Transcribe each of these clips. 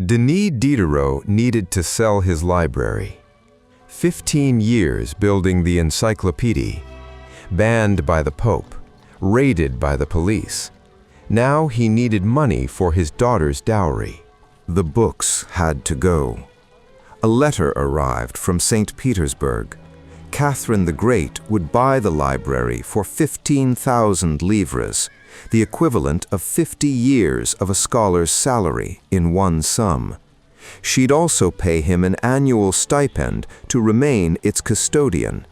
Denis Diderot needed to sell his library. 15 years building the Encyclopédie, banned by the Pope, raided by the police. Now he needed money for his daughter's dowry. The books had to go. A letter arrived from St. Petersburg. Catherine the Great would buy the library for 15,000 livres, the equivalent of 50 years of a scholar's salary in one sum. She'd also pay him an annual stipend to remain its custodian.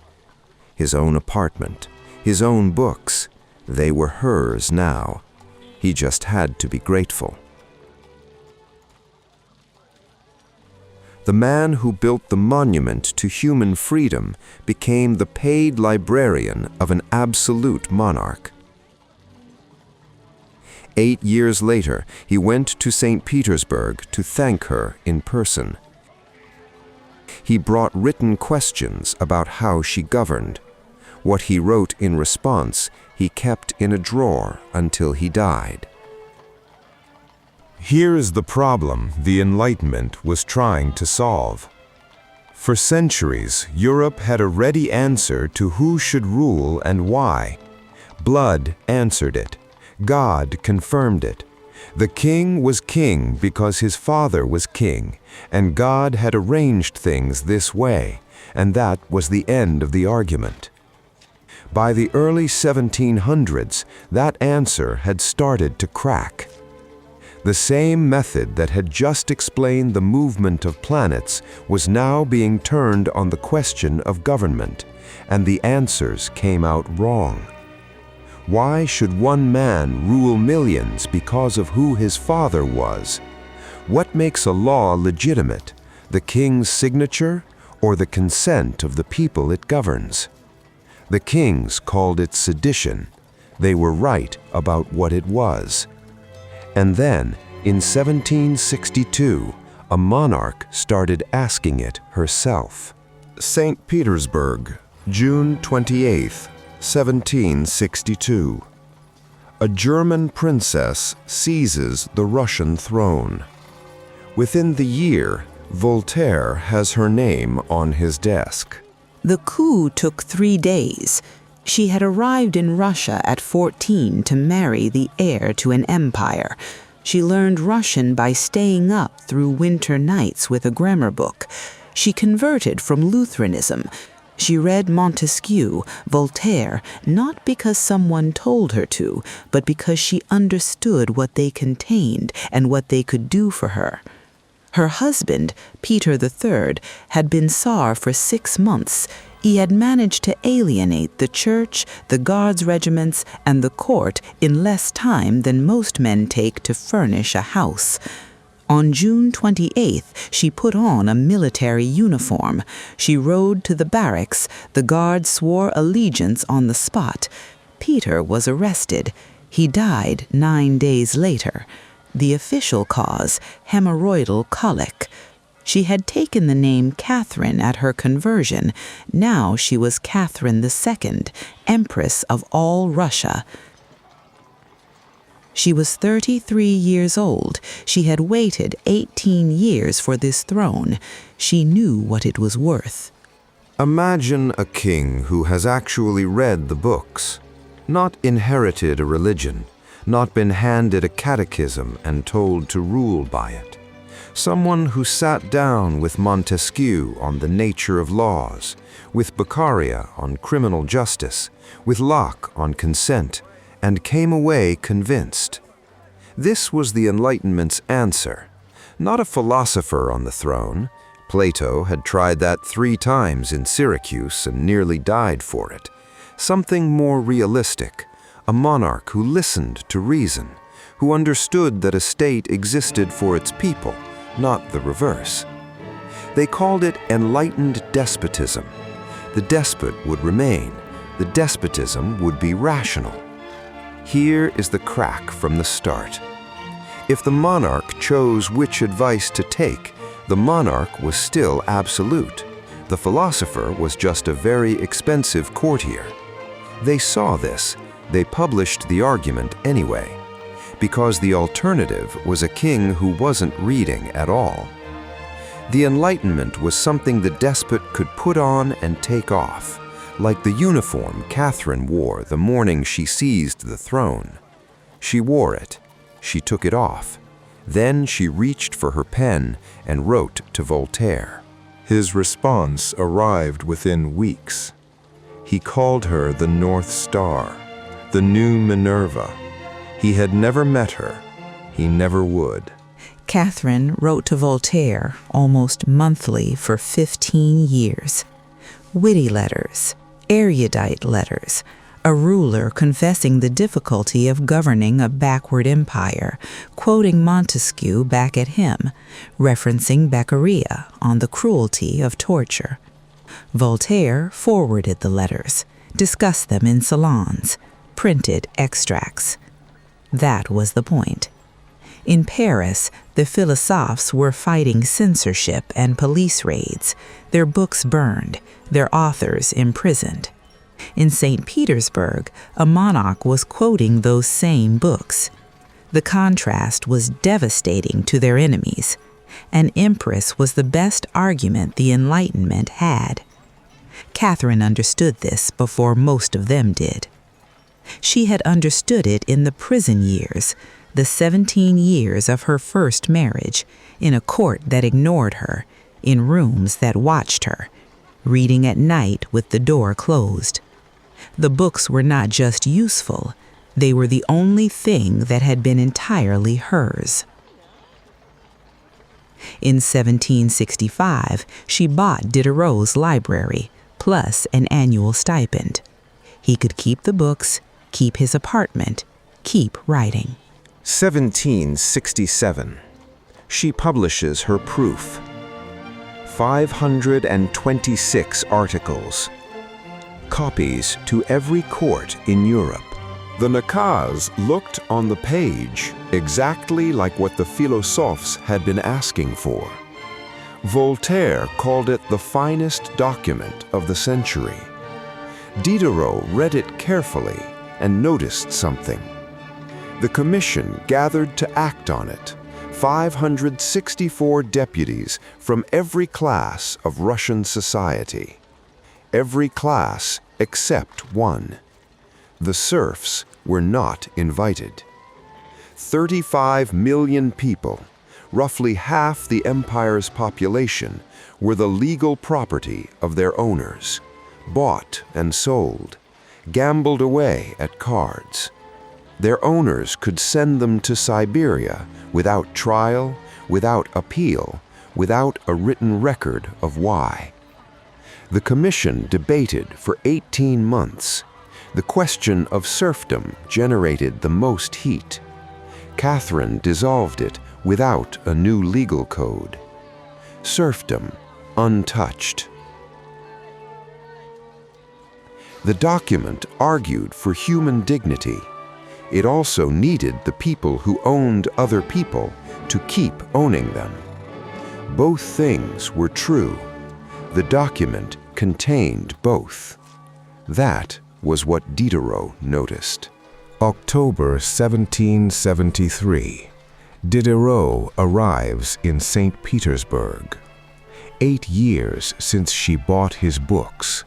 His own apartment, his own books, they were hers now. He just had to be grateful. The man who built the monument to human freedom became the paid librarian of an absolute monarch. 8 years later, he went to St. Petersburg to thank her in person. He brought written questions about how she governed. What he wrote in response, he kept in a drawer until he died. Here's the problem the Enlightenment was trying to solve. For centuries, Europe had a ready answer to who should rule and why. Blood answered it. God confirmed it. The king was king because his father was king, and God had arranged things this way, and that was the end of the argument. By the early 1700s, that answer had started to crack. The same method that had just explained the movement of planets was now being turned on the question of government, and the answers came out wrong. Why should one man rule millions because of who his father was? What makes a law legitimate, the king's signature or the consent of the people it governs? The kings called it sedition. They were right about what it was. And then, in 1762, a monarch started asking it herself. St. Petersburg, June 28th, 1762. A German princess seizes the Russian throne. Within the year, Voltaire has her name on his desk. The coup took 3 days. She had arrived in Russia at 14 to marry the heir to an empire. She learned Russian by staying up through winter nights with a grammar book. She converted from Lutheranism. She read Montesquieu, Voltaire, not because someone told her to, but because she understood what they contained and what they could do for her. Her husband, Peter III, had been Tsar for 6 months. He had managed to alienate the church, the guards regiments, and the court in less time than most men take to furnish a house. On June 28th, she put on a military uniform. She rode to the barracks. The guards swore allegiance on the spot. Peter was arrested. He died 9 days later. The official cause, hemorrhoidal colic. She had taken the name Catherine at her conversion. Now she was Catherine II, Empress of all Russia. She was 33 years old. She had waited 18 years for this throne. She knew what it was worth. Imagine a king who has actually read the books, not inherited a religion, not been handed a catechism and told to rule by it. Someone who sat down with Montesquieu on the nature of laws, with Beccaria on criminal justice, with Locke on consent, and came away convinced. This was the Enlightenment's answer. Not a philosopher on the throne. Plato had tried that 3 times in Syracuse and nearly died for it. Something more realistic, a monarch who listened to reason, who understood that a state existed for its people, not the reverse. They called it enlightened despotism. The despot would remain. The despotism would be rational. Here is the crack from the start. If the monarch chose which advice to take, the monarch was still absolute. The philosopher was just a very expensive courtier. They saw this. They published the argument anyway. because the alternative was a king who wasn't reading at all. The Enlightenment was something the despot could put on and take off, like the uniform Catherine wore the morning she seized the throne. She wore it, she took it off, then she reached for her pen and wrote to Voltaire. His response arrived within weeks. He called her the North Star, the new Minerva. He had never met her. He never would. Catherine wrote to Voltaire almost monthly for 15 years. Witty letters, erudite letters, a ruler confessing the difficulty of governing a backward empire, quoting Montesquieu back at him, referencing Beccaria on the cruelty of torture. Voltaire forwarded the letters, discussed them in salons, printed extracts. That was the point. In Paris, the philosophes were fighting censorship and police raids, their books burned, their authors imprisoned. In St. Petersburg, a monarch was quoting those same books. The contrast was devastating to their enemies. An empress was the best argument the Enlightenment had. Catherine understood this before most of them did. She had understood it in the prison years, the 17 years of her first marriage, in a court that ignored her, in rooms that watched her, reading at night with the door closed. The books were not just useful, they were the only thing that had been entirely hers. In 1765, she bought Diderot's library, plus an annual stipend. He could keep the books, keep his apartment, keep writing. 1767. She publishes her proof. 526 articles. Copies to every court in Europe. The Nakaz looked on the page exactly like what the philosophes had been asking for. Voltaire called it the finest document of the century. Diderot read it carefully and noticed something. The commission gathered to act on it, 564 deputies from every class of Russian society. Every class except one. The serfs were not invited. 35 million people, roughly half the empire's population, were the legal property of their owners, bought and sold, gambled away at cards. Their owners could send them to Siberia without trial, without appeal, without a written record of why. The commission debated for 18 months. The question of serfdom generated the most heat. Catherine dissolved it without a new legal code. Serfdom untouched. The document argued for human dignity. It also needed the people who owned other people to keep owning them. Both things were true. The document contained both. That was what Diderot noticed. October 1773. Diderot arrives in St. Petersburg. 8 years since she bought his books.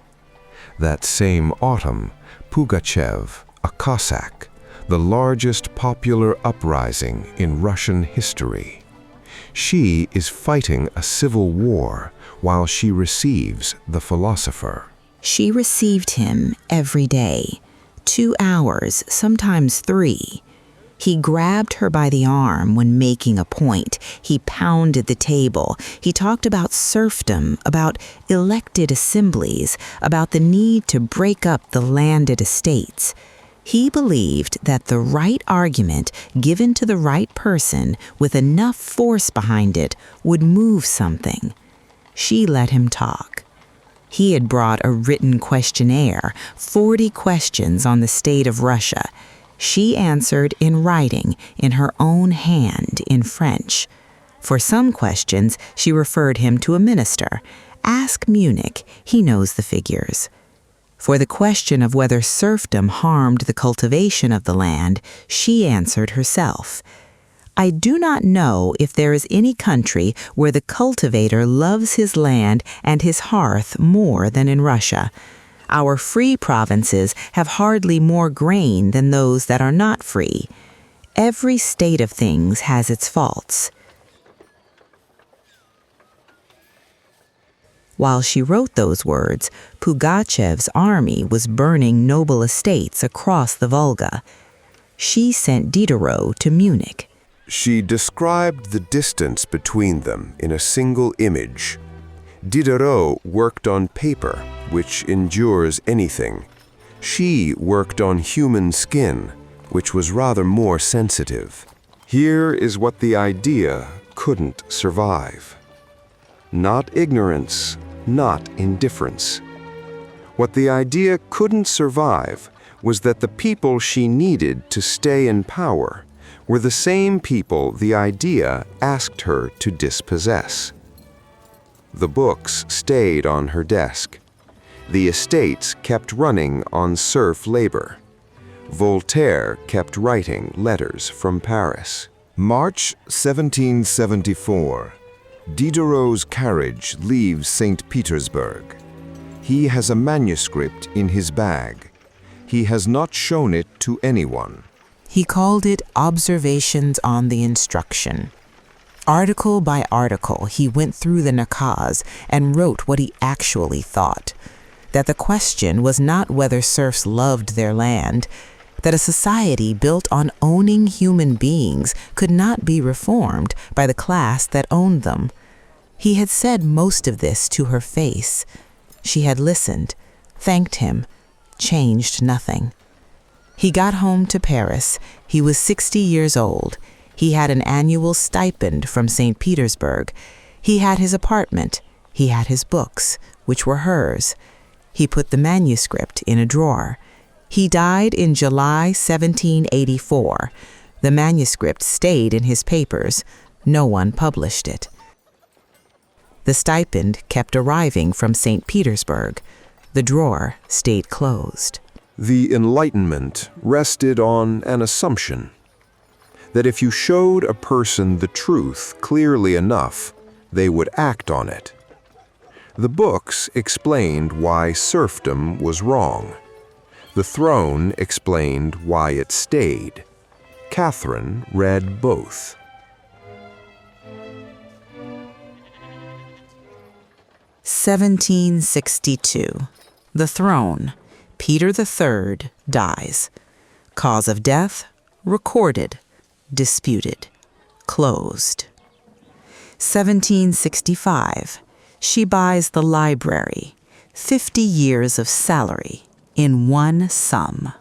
That same autumn, Pugachev, a Cossack, the largest popular uprising in Russian history. She is fighting a civil war while she receives the philosopher. She received him every day, 2 hours, sometimes 3. He grabbed her by the arm when making a point. He pounded the table. He talked about serfdom, about elected assemblies, about the need to break up the landed estates. He believed that the right argument given to the right person with enough force behind it would move something. She let him talk. He had brought a written questionnaire, 40 questions on the state of Russia. She answered in writing, in her own hand, in French. For some questions, she referred him to a minister. Ask Munich, he knows the figures. For the question of whether serfdom harmed the cultivation of the land, she answered herself, "I do not know if there is any country where the cultivator loves his land and his hearth more than in Russia. Our free provinces have hardly more grain than those that are not free. Every state of things has its faults." While she wrote those words, Pugachev's army was burning noble estates across the Volga. She sent Diderot to Munich. She described the distance between them in a single image. Diderot worked on paper, which endures anything. She worked on human skin, which was rather more sensitive. Here is what the idea couldn't survive. Not ignorance, not indifference. What the idea couldn't survive was that the people she needed to stay in power were the same people the idea asked her to dispossess. The books stayed on her desk. The estates kept running on serf labor. Voltaire kept writing letters from Paris. March 1774. Diderot's carriage leaves St. Petersburg. He has a manuscript in his bag. He has not shown it to anyone. He called it Observations on the Instruction. Article by article, he went through the Nakaz and wrote what he actually thought, that the question was not whether serfs loved their land, that a society built on owning human beings could not be reformed by the class that owned them. He had said most of this to her face. She had listened, thanked him, changed nothing. He got home to Paris. He was 60 years old. He had an annual stipend from St. Petersburg. He had his apartment. He had his books, which were hers. He put the manuscript in a drawer. He died in July 1784. The manuscript stayed in his papers. No one published it. The stipend kept arriving from St. Petersburg. The drawer stayed closed. The Enlightenment rested on an assumption that if you showed a person the truth clearly enough, they would act on it. The books explained why serfdom was wrong. The throne explained why it stayed. Catherine read both. "1762. The throne. Peter III dies. Cause of death, recorded, disputed, closed. 1765. She buys the library, 50 years of salary, in one sum.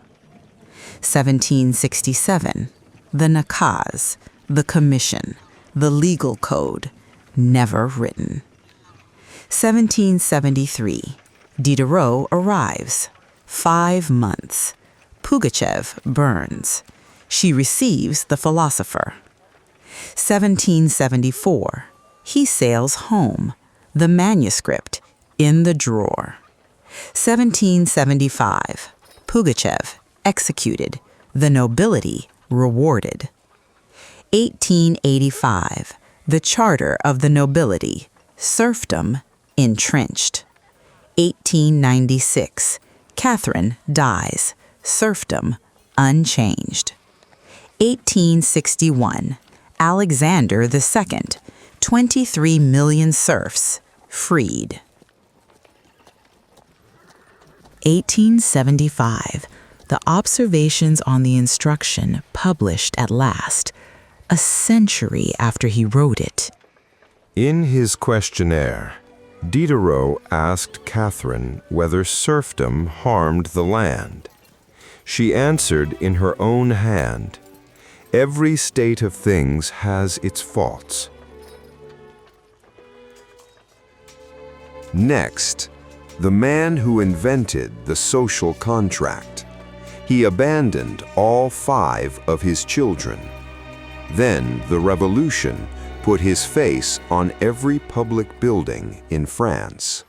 1767. The Nakaz, the commission, the legal code, never written. 1773. Diderot arrives. 5 months. Pugachev burns. She receives the Philosopher. 1774. He sails home. The manuscript in the drawer. 1775. Pugachev executed. The nobility rewarded. 1885. The Charter of the Nobility. Serfdom entrenched. 1896. Catherine dies. Serfdom unchanged. 1861. Alexander II. 23 million serfs freed. 1875. The Observations on the Instruction published at last, a century after he wrote it. In his questionnaire, Diderot asked Catherine whether serfdom harmed the land. She answered in her own hand, "Every state of things has its faults." Next, the man who invented the social contract. He abandoned all 5 of his children. Then the revolution put his face on every public building in France.